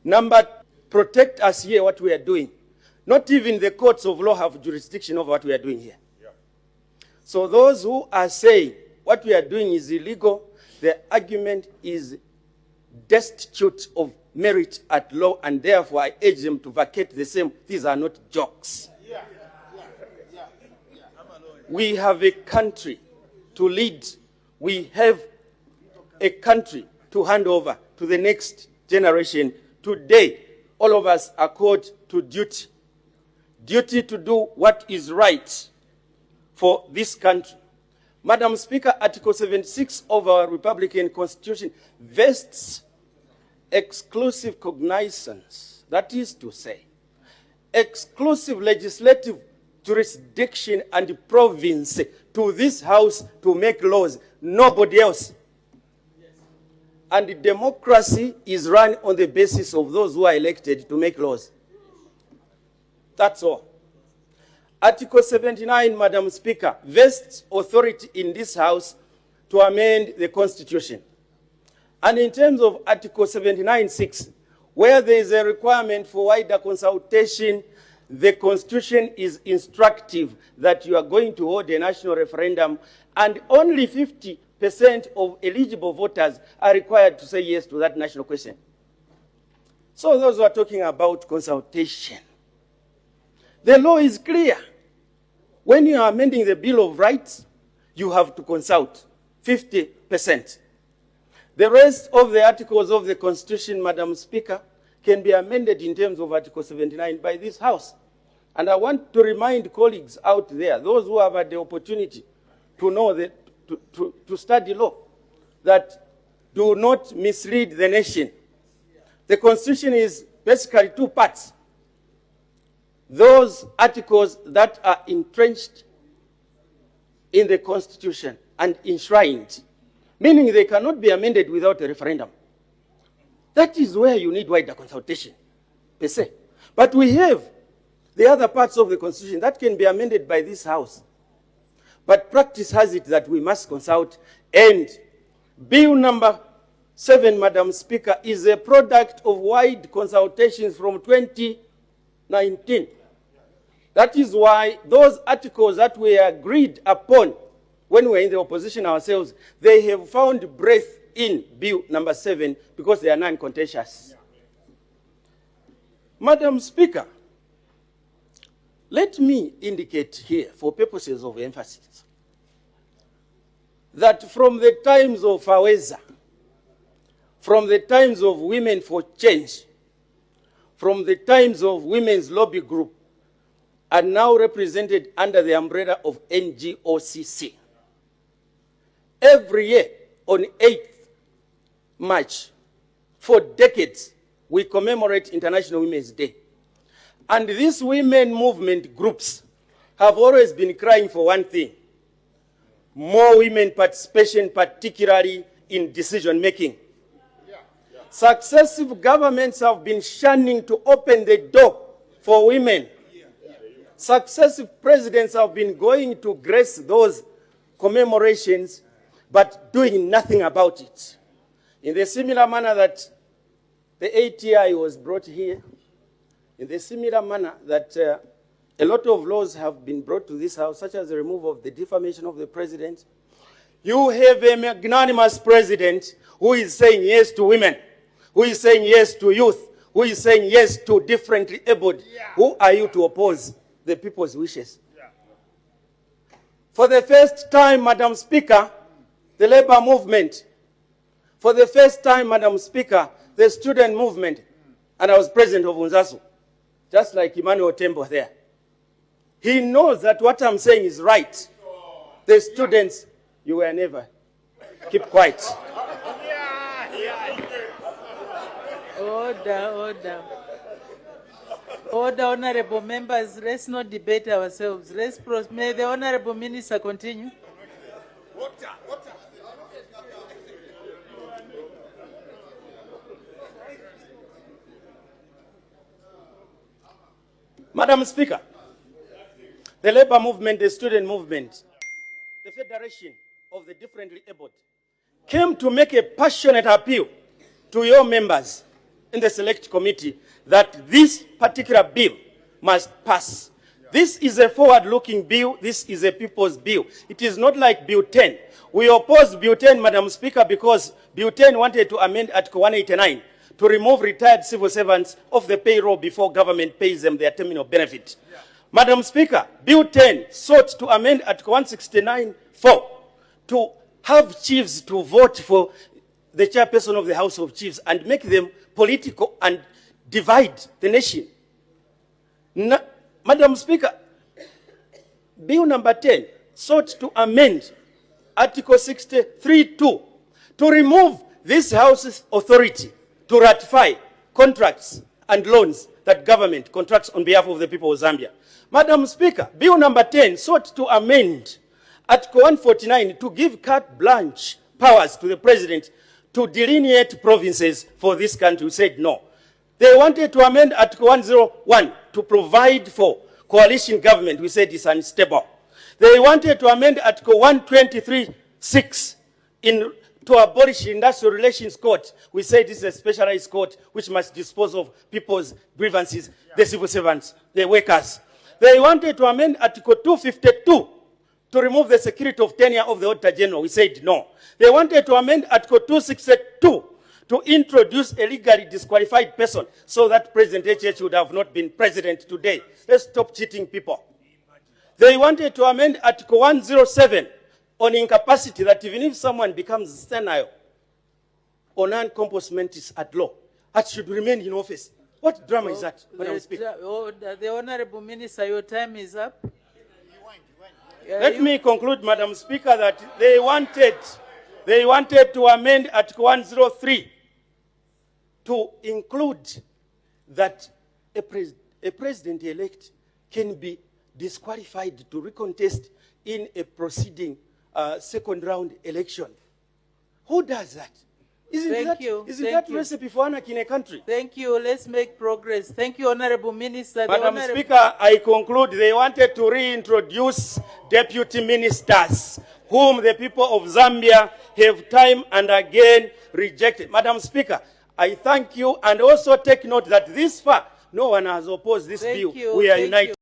Number, protect us here, what we are doing. Not even the courts of law have jurisdiction over what we are doing here. Yeah. So those who are saying what we are doing is illegal, the argument is destitute of merit at law, and therefore I urge them to vacate the same. These are not jokes. Yeah. We have a country to lead. We have a country to hand over to the next generation. Today, all of us are called to duty. Duty to do what is right for this country. Madam Speaker, Article 76 of our Republican Constitution vests exclusive cognizance, that is to say, exclusive legislative jurisdiction and province to this House to make laws, nobody else. And democracy is run on the basis of those who are elected to make laws. That's all. Article 79, Madam Speaker, vests authority in this House to amend the Constitution. And in terms of Article 79(6), where there is a requirement for wider consultation, the Constitution is instructive that you are going to hold a national referendum, and only 50% of eligible voters are required to say yes to that national question. So those who are talking about consultation, the law is clear. When you are amending the Bill of Rights, you have to consult 50%. The rest of the articles of the Constitution, Madam Speaker, can be amended in terms of Article 79 by this House. And I want to remind colleagues out there, those who have had the opportunity to know that, to study law, that do not mislead the nation. The Constitution is basically two parts. Those articles that are entrenched in the Constitution and enshrined, meaning they cannot be amended without a referendum. That is where you need wider consultation, per se. But we have the other parts of the Constitution that can be amended by this House. But practice has it that we must consult. And Bill number 7, Madam Speaker, is a product of wide consultations from 2019. That is why those articles that we agreed upon when we were in the opposition ourselves, they have found breath in Bill number 7 because they are non-contentious. Yeah. Madam Speaker, let me indicate here, for purposes of emphasis, that from the times of Faweza, from the times of Women for Change, from the times of Women's Lobby Group, are now represented under the umbrella of NGOCC. Every year, on 8th March, for decades, we commemorate International Women's Day. And these women movement groups have always been crying for one thing: more women participation, particularly in decision-making. Successive governments have been shunning to open the door for women. Successive presidents have been going to grace those commemorations, but doing nothing about it. In the similar manner that the ATI was brought here, in the similar manner that a lot of laws have been brought to this House, such as the removal of the defamation of the president, you have a magnanimous president who is saying yes to women, who is saying yes to youth, who is saying yes to differently abled. Yeah. Who are you to oppose the people's wishes? Yeah. For the first time, Madam Speaker, the labor movement, for the first time, Madam Speaker, the student movement, and I was president of Unzasu, just like Emmanuel Tembo there. He knows that what I'm saying is right. The students, you were never. Keep quiet. Order. Order, honorable members. Let's not debate ourselves. May the honorable minister continue. Madam Speaker, the labor movement, the student movement, the Federation of the Differently Abled came to make a passionate appeal to your members in the select committee that this particular bill must pass. This is a forward-looking bill. This is a people's bill. It is not like Bill 10. We opposed Bill 10, Madam Speaker, because Bill 10 wanted to amend Article 189 to remove retired civil servants off the payroll before government pays them their terminal benefit. Yeah. Madam Speaker, Bill 10 sought to amend Article 169(4) to have chiefs to vote for the chairperson of the House of Chiefs and make them political and divide the nation. Madam Speaker, Bill number 10 sought to amend Article 63(2) to remove this House's authority to ratify contracts and loans that government contracts on behalf of the people of Zambia. Madam Speaker, Bill number 10 sought to amend Article 149 to give carte blanche powers to the president to delineate provinces for this country. We said no. They wanted to amend Article 101 to provide for coalition government. We said it's unstable. They wanted to amend Article 123(6) to abolish industrial relations court. We said this is a specialized court which must dispose of people's grievances, the civil servants, the workers. They wanted to amend Article 252 to remove the security of tenure of the Auditor General. We said no. They wanted to amend Article 262 to introduce a legally disqualified person so that President HH would have not been president today. Let's stop cheating people. They wanted to amend Article 107 on incapacity, that even if someone becomes senile or non-compos mentis at law, that should remain in office. What drama is that, Madam Speaker? The Honorable Minister, your time is up. Let me conclude, Madam Speaker, that they wanted to amend Article 103 to include that a president-elect can be disqualified to recontest in a proceeding second round election. Who does that? Isn't that recipe for anarchy in a country? Thank you. Let's make progress. Thank you, Honorable Minister. Madam Speaker, I conclude they wanted to reintroduce deputy ministers whom the people of Zambia have time and again rejected. Madam Speaker, I thank you, and also take note that this far, no one has opposed this bill. We are united.